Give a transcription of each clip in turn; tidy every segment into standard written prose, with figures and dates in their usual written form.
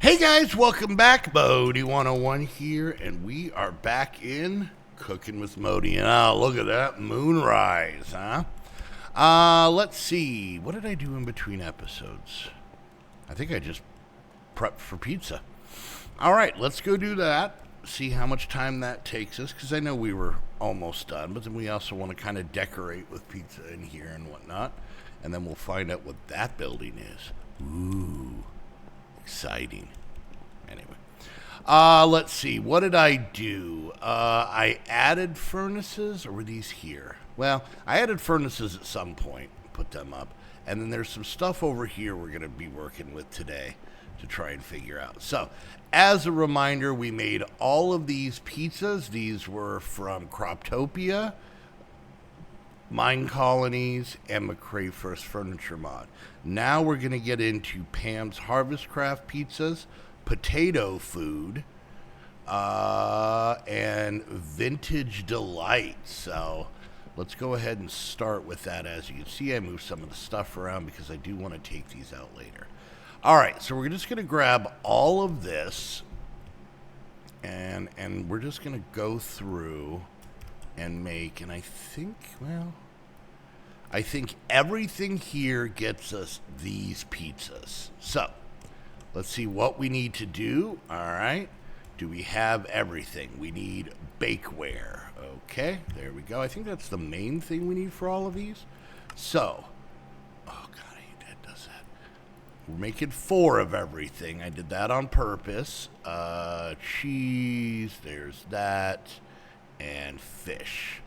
Hey guys, welcome back. Modii 101 here, and we are back in Cooking with Modii. And oh, look at that moonrise, huh? Let's see. What did I do in between episodes? I think I just prepped for pizza. All right, let's go do that. See how much time that takes us, because I know we were almost done, but then we also want to kind of decorate with pizza in here and whatnot. And then we'll find out what that building is. Ooh. Exciting. Anyway, let's see. What did I do? I added furnaces, or were these here? Well, I added furnaces at some point, put them up, and then there's some stuff over here we're going to be working with today to try and figure out. So, as a reminder, we made all of these pizzas. These were from Croptopia, Mine Colonies, and McCrae First Furniture Mod. Now we're going to get into Pam's Harvest Craft pizzas, Potato Food, and Vintage Delight. So let's go ahead and start with that. As you can see, I moved some of the stuff around because I do want to take these out later. All right, so we're just going to grab all of this, and we're just going to go through and make, and I think everything here gets us these pizzas. So, let's see what we need to do. All right. Do we have everything? We need bakeware. Okay, there we go. I think that's the main thing we need for all of these. So, oh God, I hate that does that. We're making 4 of everything. I did that on purpose. Cheese, there's that. And fish.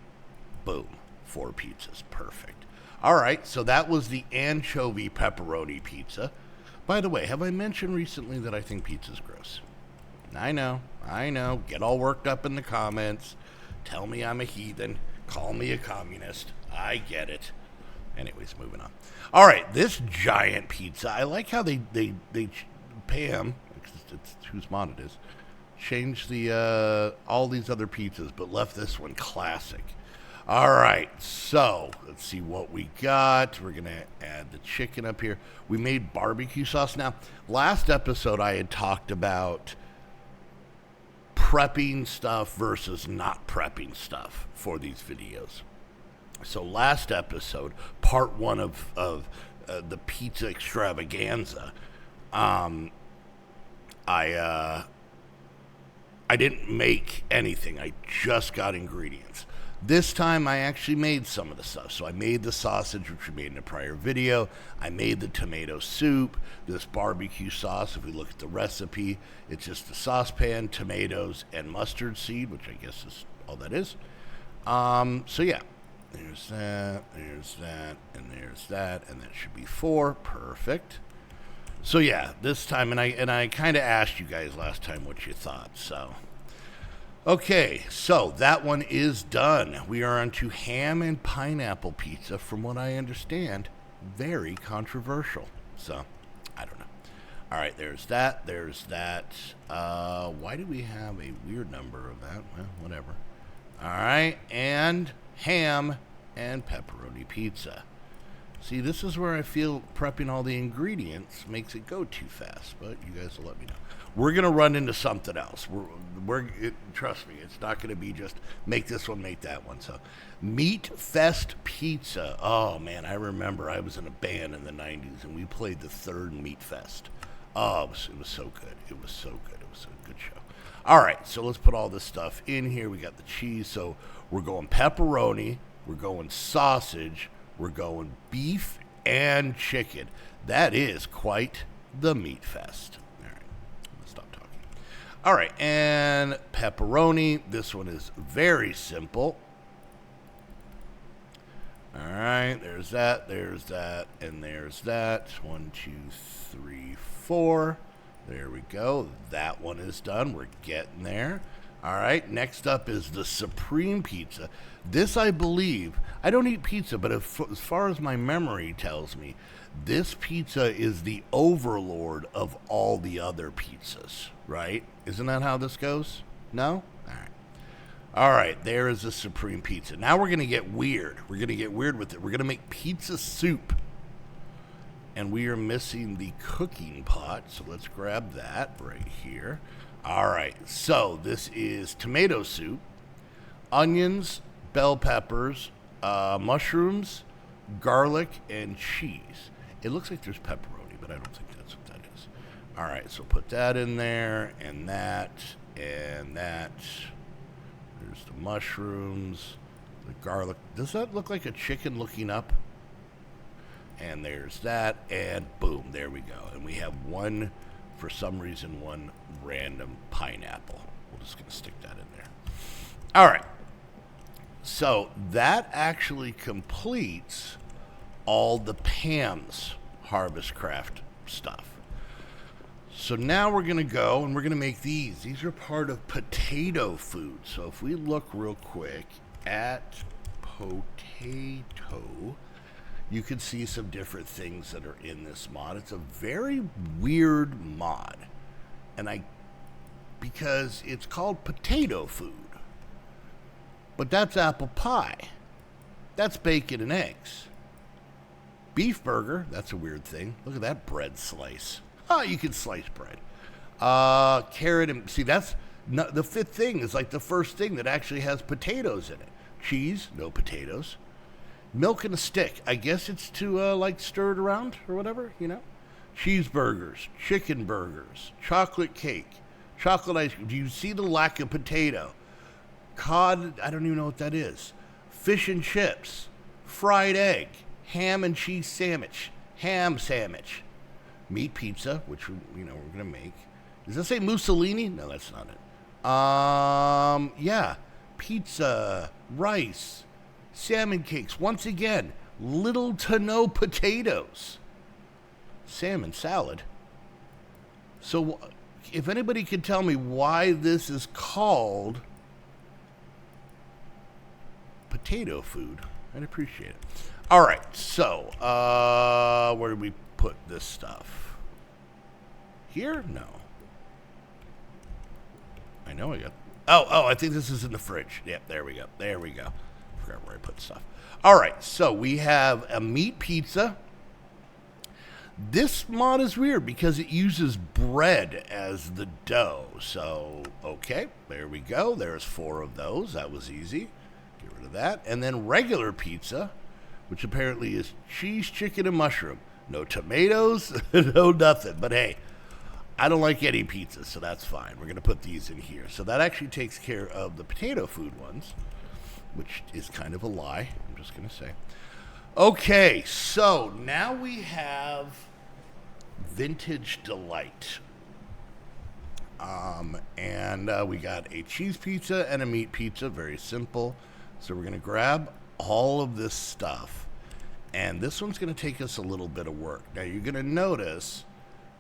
Boom. 4 pizzas. Perfect. All right, so that was the anchovy pepperoni pizza. By the way, have I mentioned recently that I think pizza's gross? I know. Get all worked up in the comments. Tell me I'm a heathen. Call me a communist. I get it. Anyways, moving on. All right, this giant pizza. I like how they Pam, it's whose mod it is, changed the all these other pizzas, but left this one classic. All right, so let's see what we got. We're gonna add the chicken up here. We made barbecue sauce. Now, last episode I had talked about prepping stuff versus not prepping stuff for these videos. So last episode, part 1 of the pizza extravaganza, I didn't make anything. I just got ingredients. This time, I actually made some of the stuff. So I made the sausage, which we made in a prior video. I made the tomato soup, this barbecue sauce. If we look at the recipe, it's just the saucepan, tomatoes, and mustard seed, which I guess is all that is. So yeah, there's that, and there's that, and that should be 4. Perfect. So yeah, this time, and I kind of asked you guys last time what you thought, so. Okay, so that one is done. We are on to ham and pineapple pizza. From what I understand, very controversial. So, I don't know. All right, there's that. Why do we have a weird number of that? Well, whatever. All right, and ham and pepperoni pizza. See, this is where I feel prepping all the ingredients makes it go too fast, but you guys will let me know. We're going to run into something else. Trust me, it's not going to be just make this one, make that one. So, Meat Fest Pizza. Oh, man, I remember I was in a band in the 90s, and we played the 3rd Meat Fest. Oh, it was so good. It was so good. It was a good show. All right, so let's put all this stuff in here. We got the cheese. So, we're going pepperoni. We're going sausage. We're going beef and chicken. That is quite the meat fest. All right, let's stop talking. All right, and pepperoni. This one is very simple. All right, there's that, and there's that. 1, 2, 3, 4. There we go. That one is done. We're getting there. All right, next up is the Supreme Pizza. This, I believe, I don't eat pizza, but as far as my memory tells me, this pizza is the overlord of all the other pizzas, right? Isn't that how this goes? No? All right. All right, there is the Supreme Pizza. Now we're going to get weird. We're going to get weird with it. We're going to make pizza soup. And we are missing the cooking pot, so let's grab that right here. All right, so this is tomato soup, onions, bell peppers, mushrooms, garlic, and cheese. It looks like there's pepperoni, but I don't think that's what that is. All right, so put that in there, and that, and that. There's the mushrooms, the garlic. Does that look like a chicken looking up? And there's that, and boom, there we go. And we have one, for some reason, one random pineapple. We're just going to stick that in there. All right. So that actually completes all the Pam's Harvest Craft stuff. So now we're going to go and we're going to make these. These are part of potato food. So if we look real quick at potato, you can see some different things that are in this mod. It's a very weird mod. And because it's called potato food. But that's apple pie. That's bacon and eggs. Beef burger, that's a weird thing. Look at that bread slice. Oh, you can slice bread. Carrot and, see, that's not, the fifth thing is like the first thing that actually has potatoes in it. Cheese, no potatoes. Milk and a stick. I guess it's to like stir it around or whatever, you know. Cheeseburgers, chicken burgers, chocolate cake, chocolate ice cream. Do you see the lack of potato? Cod, I don't even know what that is. Fish and chips, fried egg, ham and cheese sandwich, ham sandwich, meat pizza, which we're gonna make. Does that say Mussolini? No, that's not it. Yeah, pizza, rice, salmon cakes. Once again, little to no potatoes. Salmon salad. So, if anybody could tell me why this is called potato food, I'd appreciate it. All right, so where do we put this stuff? Here? No. I know I got. Oh, I think this is in the fridge. Yep, there we go. There we go. Forgot where I put stuff. All right, so we have a meat pizza. This mod is weird because it uses bread as the dough. So, okay, there we go. There's 4 of those. That was easy. Get rid of that. And then regular pizza, which apparently is cheese, chicken, and mushroom. No tomatoes, no nothing. But hey, I don't like any pizzas, so that's fine. We're going to put these in here. So that actually takes care of the potato food ones, which is kind of a lie, I'm just going to say. Okay, so now we have Vintage Delight. And we got a cheese pizza and a meat pizza, very simple. So we're going to grab all of this stuff. And this one's going to take us a little bit of work. Now you're going to notice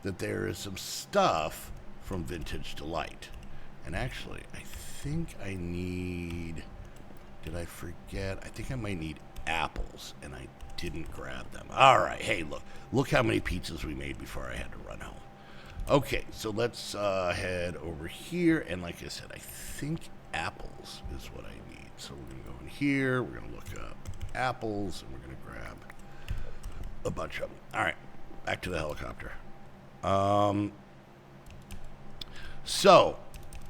that there is some stuff from Vintage Delight. And actually, I think I need, did I forget? I think I might need apples, and I didn't grab them. All right, hey, look how many pizzas we made before I had to run home. Okay, so let's head over here, and like I said, I think apples is what I need. So we're going to go in here, we're going to look up apples, and we're going to grab a bunch of them. All right, back to the helicopter. So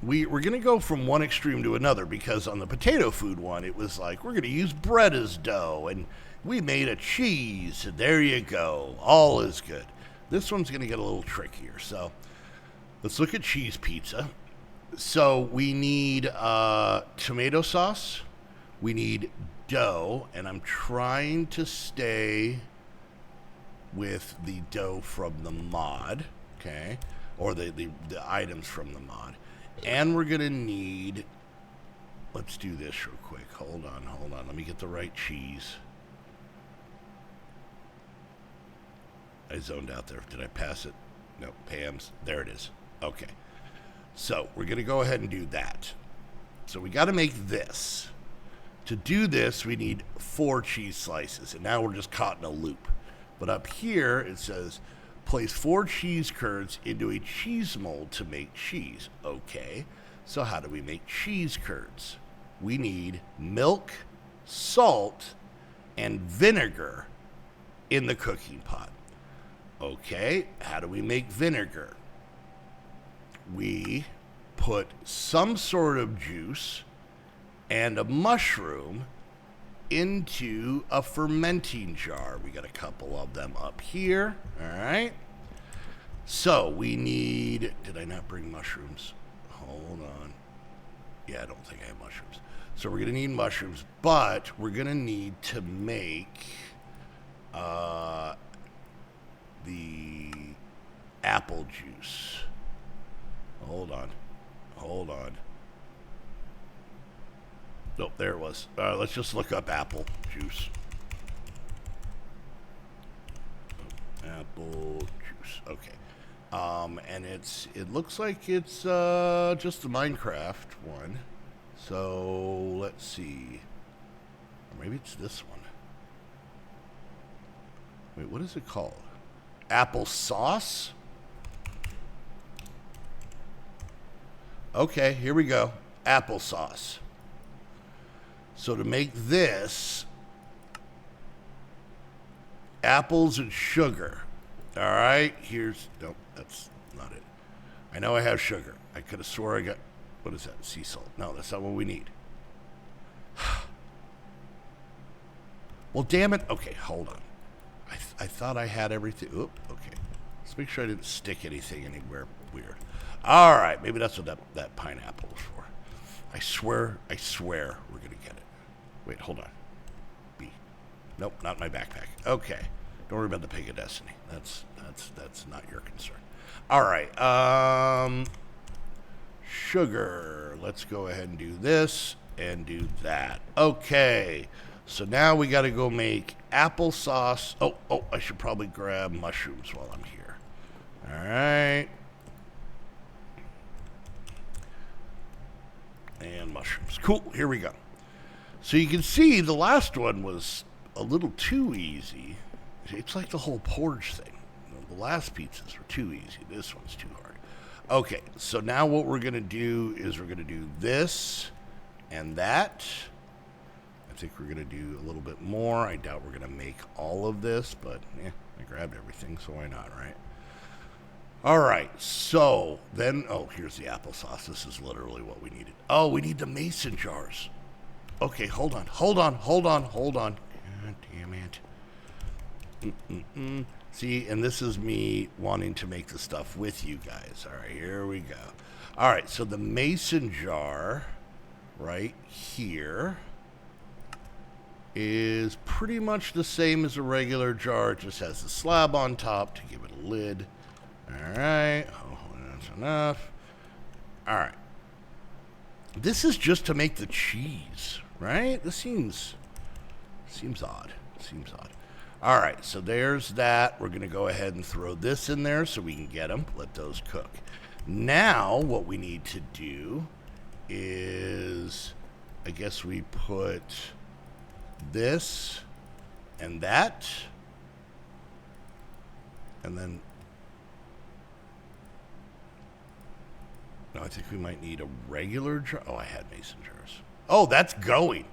we're going to go from one extreme to another, because on the potato food one, it was like, we're going to use bread as dough, and we made a cheese, and there you go. All is good. This one's going to get a little trickier. So let's look at cheese pizza. So we need tomato sauce. We need dough, and I'm trying to stay with the dough from the mod, okay, or the items from the mod. And we're going to need, let's do this real quick. Hold on. Let me get the right cheese. I zoned out there. Did I pass it? No, Pam's. There it is. Okay. So we're going to go ahead and do that. So we got to make this. To do this, we need 4 cheese slices. And now we're just caught in a loop. But up here, it says, place 4 cheese curds into a cheese mold to make cheese. Okay, so how do we make cheese curds? We need milk, salt, and vinegar in the cooking pot. Okay, how do we make vinegar? We put some sort of juice and a mushroom into a fermenting jar. We got a couple of them up here. All right. So we need, did I not bring mushrooms? Hold on. Yeah, I don't think I have mushrooms. So we're going to need mushrooms, but we're going to need to make the apple juice. Hold on. Nope, there it was. Let's just look up apple juice. Apple juice. Okay. And it looks like it's just the Minecraft one. So let's see. Or maybe it's this one. Wait, what is it called? Apple sauce? Okay, here we go. Applesauce. So to make this, apples and sugar. All right, nope, that's not it. I know I have sugar. I could have swore I got, what is that, sea salt? No, that's not what we need. Well, damn it. Okay, hold on. I thought I had everything. Oop, okay. Let's make sure I didn't stick anything anywhere weird. All right, maybe that's what that pineapple was for. I swear we're going to get it. Wait, hold on. B. Nope, not my backpack. Okay. Don't worry about the pig of destiny. That's not your concern. All right. Sugar. Let's go ahead and do this and do that. Okay. So now we got to go make applesauce. Oh, I should probably grab mushrooms while I'm here. All right. And mushrooms. Cool. Here we go. So you can see the last one was a little too easy. It's like the whole porridge thing. The last pizzas were too easy. This one's too hard. Okay, so now what we're going to do is we're going to do this and that. I think we're going to do a little bit more. I doubt we're going to make all of this, but yeah, I grabbed everything, so why not, right? All right, so then, here's the applesauce. This is literally what we needed. Oh, we need the mason jars. Okay, hold on. God damn it. See, and this is me wanting to make the stuff with you guys. All right, here we go. All right, so the mason jar right here is pretty much the same as a regular jar. It just has the slab on top to give it a lid. All right, that's enough. All right. This is just to make the cheese, right? This seems odd. All right, so there's that. We're going to go ahead and throw this in there so we can get them. Let those cook. Now, what we need to do is, I guess we put this and that. And then, no, I think we might need a regular jar. Oh, I had mason jars. Oh, that's going.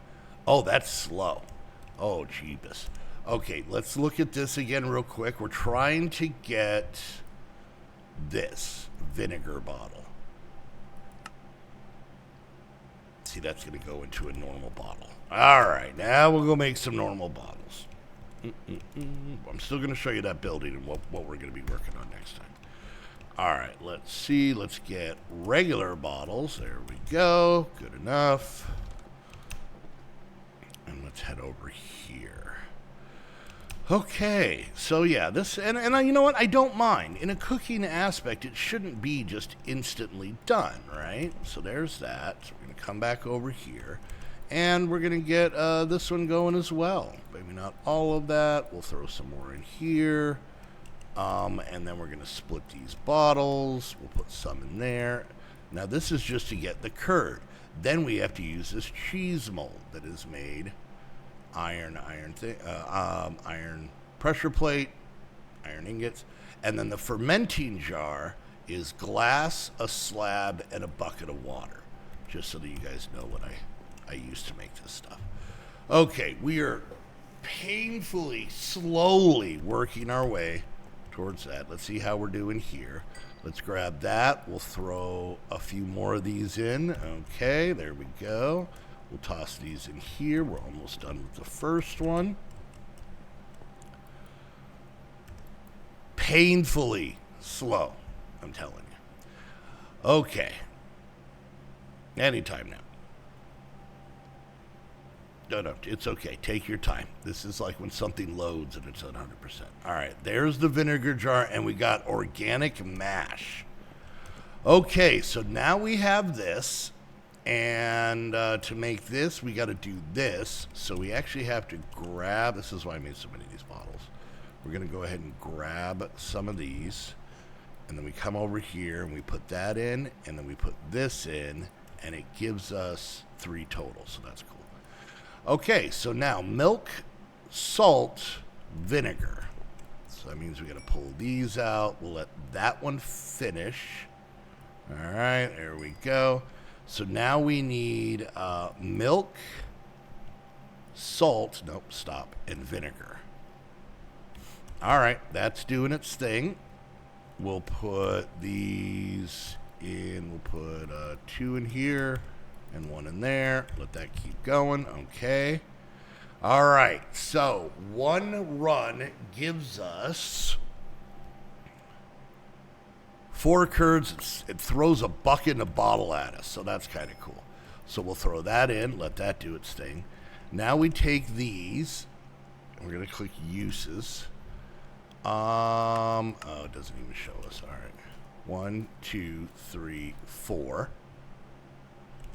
Oh, that's slow. Oh, jeebus. Okay, let's look at this again real quick. We're trying to get this vinegar bottle. See, that's going to go into a normal bottle. All right, now we'll go make some normal bottles. I'm still going to show you that building and what we're going to be working on next time. All right, let's see. Let's get regular bottles. There we go. Good enough. And let's head over here. Okay, so yeah, this, and you know what? I don't mind. In a cooking aspect, it shouldn't be just instantly done, right? So there's that. So we're going to come back over here. And we're going to get this one going as well. Maybe not all of that. We'll throw some more in here. And then we're going to split these bottles. We'll put some in there. Now, this is just to get the curd. Then we have to use this cheese mold that is made iron pressure plate, iron ingots. And then the fermenting jar is glass, a slab, and a bucket of water. Just so that you guys know what I use to make this stuff. Okay, we are painfully, slowly working our way towards that. Let's see how we're doing here. Let's grab that. We'll throw a few more of these in. Okay, there we go. We'll toss these in here. We're almost done with the first one. Painfully slow, I'm telling you. Okay. Anytime now. No, it's okay. Take your time. This is like when something loads and it's at 100%. All right, there's the vinegar jar, and we got organic mash. Okay, so now we have this, and to make this, we got to do this. So we actually have to grab, this is why I made so many of these bottles. We're going to go ahead and grab some of these, and then we come over here, and we put that in, and then we put this in, and it gives us 3 total, so that's cool. Okay, so now milk, salt, vinegar. So that means we got to pull these out. We'll let that one finish. All right, there we go. So now we need milk, salt, and vinegar. All right, that's doing its thing. We'll put these in. We'll put 2 in here. And 1 in there. Let that keep going. Okay. All right. So 1 run gives us 4 curds. It throws a bucket and a bottle at us. So that's kind of cool. So we'll throw that in. Let that do its thing. Now we take these. We're going to click uses. Oh, it doesn't even show us. All right. 1, 2, 3, 4.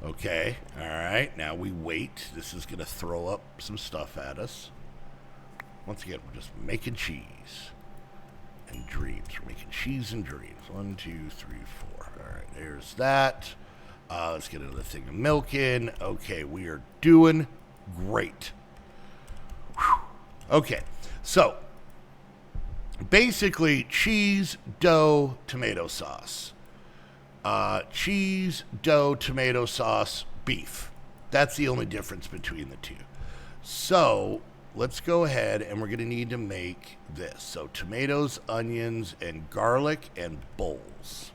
Okay, all right, now we wait. This is going to throw up some stuff at us. Once again, we're just making cheese and dreams. We're making cheese and dreams. 1, 2, 3, 4. All right, there's that. Let's get another thing of milk in. Okay, we are doing great. Whew. Okay, so basically cheese, dough, tomato sauce. Cheese, dough, tomato sauce, beef. That's the only difference between the two. So let's go ahead and we're going to need to make this. So tomatoes, onions, and garlic and bowls.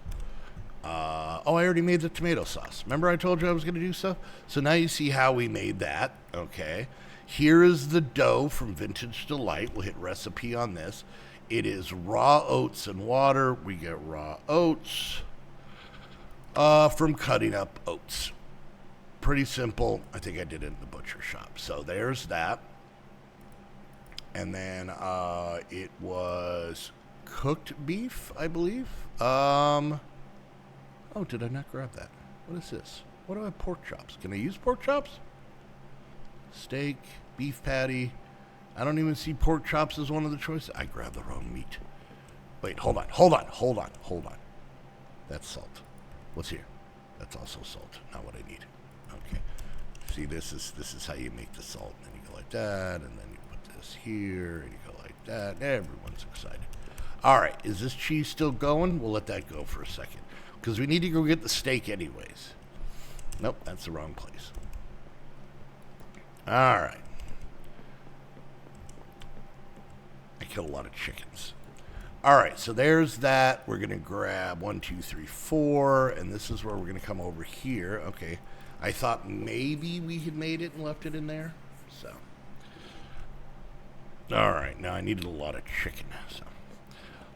I already made the tomato sauce. Remember I told you I was going to do stuff? So now you see how we made that. Okay. Here is the dough from Vintage Delight. We'll hit recipe on this. It is raw oats and water. We get raw oats. From cutting up oats. Pretty simple. I think I did it in the butcher shop. So there's that. And then it was cooked beef, I believe. Oh, did I not grab that? What is this? What do I have? Pork chops. Can I use pork chops? Steak, beef patty. I don't even see pork chops as one of the choices. I grabbed the wrong meat. Wait, hold on. That's salt. What's here? That's also salt. Not what I need. Okay. See, this is how you make the salt. And then you go like that, and then you put this here, and you go like that. Everyone's excited. All right. Is this cheese still going? We'll let that go for a second. Because we need to go get the steak anyways. Nope, that's the wrong place. All right. I killed a lot of chickens. All right, so there's that. We're going to grab 1, 2, 3, 4, and this is where we're going to come over here. Okay, I thought maybe we had made it and left it in there. So, all right, now I needed a lot of chicken. So,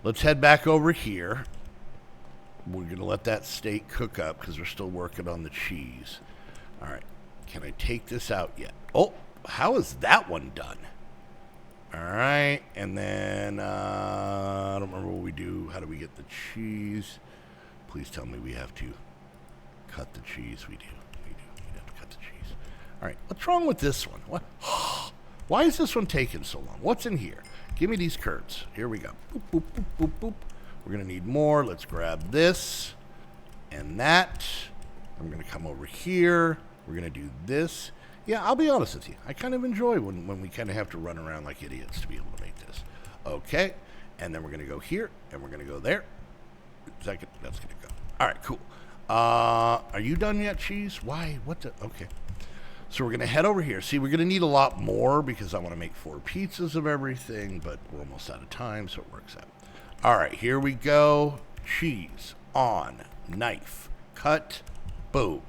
let's head back over here. We're going to let that steak cook up because we're still working on the cheese. All right, can I take this out yet? Oh, how is that one done? All right, and then I don't remember what we do. How do we get the cheese? Please tell me we have to cut the cheese. We do. We have to cut the cheese. All right, what's wrong with this one? What? Why is this one taking so long? What's in here? Give me these curds. Here we go. Boop, boop, boop, boop, boop. We're going to need more. Let's grab this and that. I'm going to come over here. We're going to do this. Yeah, I'll be honest with you. I kind of enjoy when we kind of have to run around like idiots to be able to make this. Okay, and then we're going to go here, and we're going to go there. Second, that's going to go. All right, cool. Are you done yet, cheese? Why? What the? Okay. So we're going to head over here. See, we're going to need a lot more because I want to make 4 pizzas of everything, but we're almost out of time, so it works out. All right, here we go. Cheese on knife. Cut. Boom.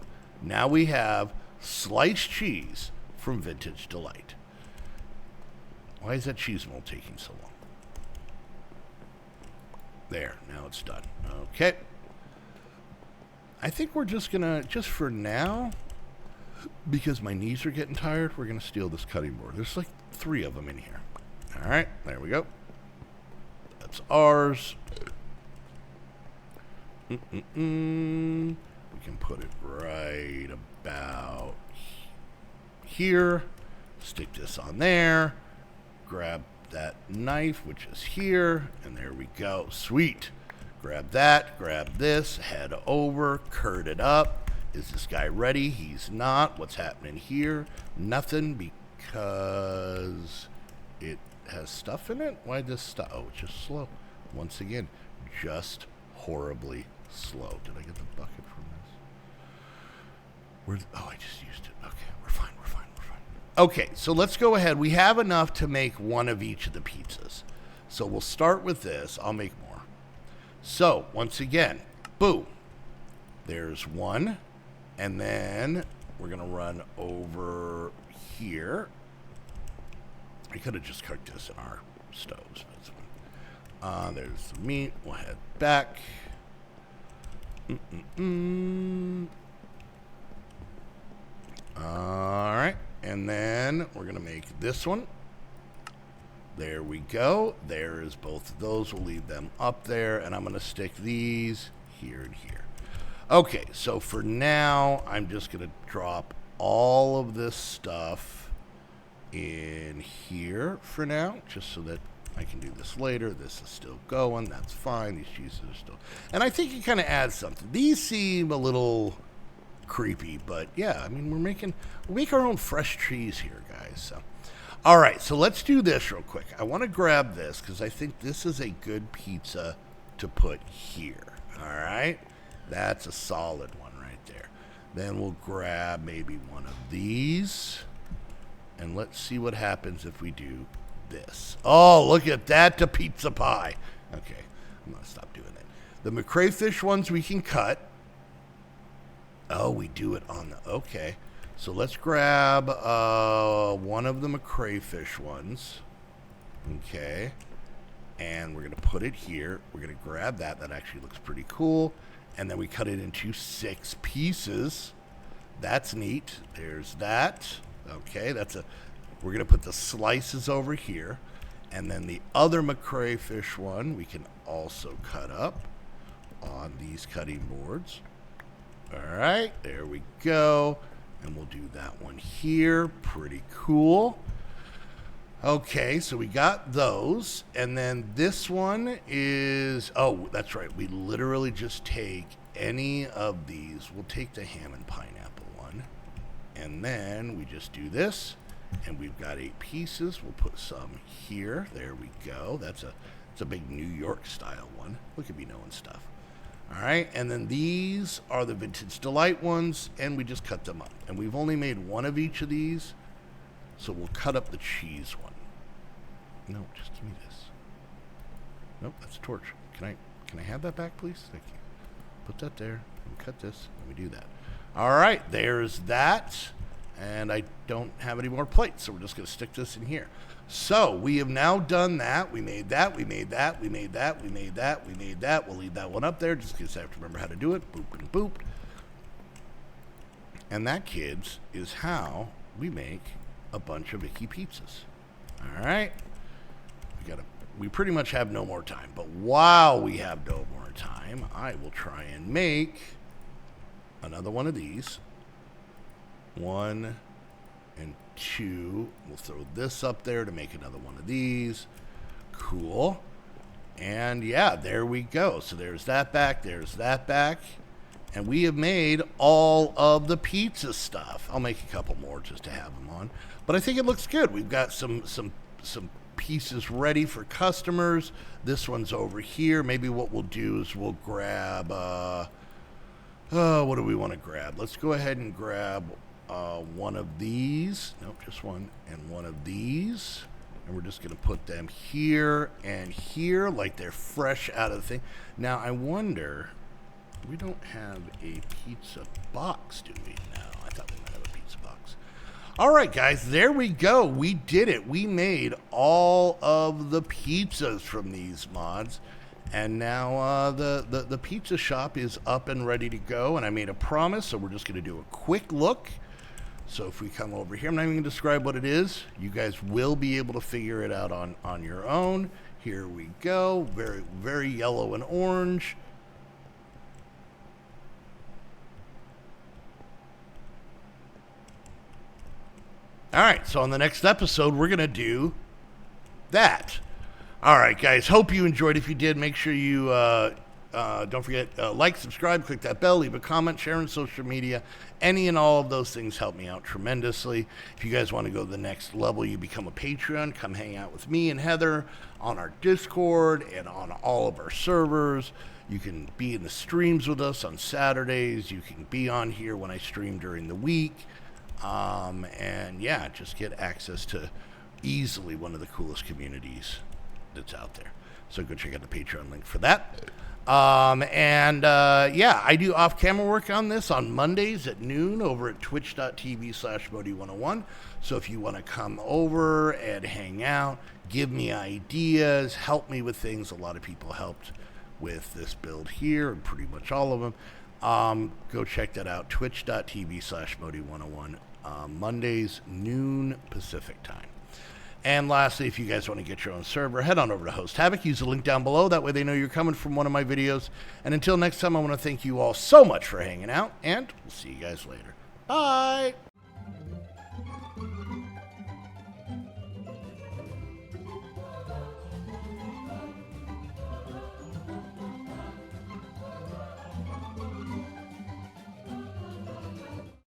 Now we have sliced cheese from Vintage Delight. Why is that cheese mold taking so long? There, now it's done. Okay. I think we're just gonna, just for now, because my knees are getting tired, we're gonna steal this cutting board. There's like 3 of them in here. All right, there we go. That's ours. We can put it right about here. Stick this on there. Grab that knife, which is here, and there we go. Sweet. Grab that, grab this, head over, curd it up. Is this guy ready? He's not. What's happening here? Nothing, because it has stuff in it. Why this stuff? Oh, it's just slow. Once again, just horribly slow. Did I get the bucket from this? Oh, I just used it. Okay, we're fine. Okay, so let's go ahead. We have enough to make one of each of the pizzas. So we'll start with this. I'll make more. So, once again, boom. There's one. And then we're going to run over here. I could have just cooked this in our stoves. There's the meat. We'll head back. All right. And then we're going to make this one. There we go. There is both of those. We'll leave them up there. And I'm going to stick these here and here. Okay, so for now, I'm just going to drop all of this stuff in here for now, just so that I can do this later. This is still going. That's fine. These cheeses are still... And I think it kind of adds something. These seem a little creepy, but yeah, I mean, we make our own fresh cheese here, guys. So, all right, so let's do this real quick. I want to grab this because I think this is a good pizza to put here. All right, that's a solid one right there. Then we'll grab maybe one of these, and let's see what happens if we do this. Oh, look at that, to pizza pie. Okay, I'm gonna stop doing that. The McCrayfish ones we can cut. Oh, we do it on the... Okay. So let's grab one of the McCrayfish ones. Okay. And we're going to put it here. We're going to grab that. That actually looks pretty cool. And then we cut it into 6 pieces. That's neat. There's that. Okay. We're going to put the slices over here. And then the other McCrayfish one we can also cut up on these cutting boards. All right, there we go. And we'll do that one here. Pretty cool. Okay, so we got those. And then this one is, oh, that's right. We literally just take any of these. We'll take the ham and pineapple one. And then we just do this. And we've got 8 pieces. We'll put some here. There we go. It's a big New York style one. Look at me knowing stuff. All right, and then these are the Vintage Delight ones, and we just cut them up. And we've only made one of each of these, so we'll cut up the cheese one. No, just give me this. Nope, that's a torch. Can I have that back, please? Thank you. Put that there, and cut this, and we do that. All right, there's that, and I don't have any more plates, so we're just going to stick this in here. So we have now done that. We made that. We made that. We made that. We made that. We made that. We'll leave that one up there just in case I have to remember how to do it. Boop and boop. And that, kids, is how we make a bunch of icky pizzas. All right. We pretty much have no more time. But while we have no more time, I will try and make another one of these. 1 and 2. We'll throw this up there to make another one of these. Cool. And yeah, there we go. So there's that back. There's that back. And we have made all of the pizza stuff. I'll make a couple more just to have them on. But I think it looks good. We've got some pieces ready for customers. This one's over here. Maybe what we'll do is we'll grab... what do we want to grab? Let's go ahead and grab one of these. Nope, just one. And one of these. And we're just going to put them here and here like they're fresh out of the thing. Now, I wonder, we don't have a pizza box, do we? No, I thought we might have a pizza box. All right, guys, there we go. We did it. We made all of the pizzas from these mods. And now the pizza shop is up and ready to go. And I made a promise, so we're just going to do a quick look. So if we come over here, I'm not even going to describe what it is. You guys will be able to figure it out on your own. Here we go. Very, very yellow and orange. All right, so on the next episode, we're going to do that. All right, guys, hope you enjoyed. If you did, make sure you don't forget, like, subscribe, click that bell, leave a comment, share on social media. Any and all of those things help me out tremendously. If you guys want to go to the next level, you become a Patreon. Come hang out with me and Heather on our Discord and on all of our servers. You can be in the streams with us on Saturdays. You can be on here when I stream during the week. And yeah, just get access to easily one of the coolest communities that's out there. So go check out the Patreon link for that. Yeah, I do off-camera work on this on Mondays at noon over at twitch.tv/Modii101. So if you want to come over and hang out, give me ideas, help me with things. A lot of people helped with this build here and pretty much all of them. Go check that out, twitch.tv/Modii101, Mondays, noon Pacific time. And lastly, if you guys want to get your own server, head on over to Host Havoc. Use the link down below. That way they know you're coming from one of my videos. And until next time, I want to thank you all so much for hanging out, and we'll see you guys later. Bye!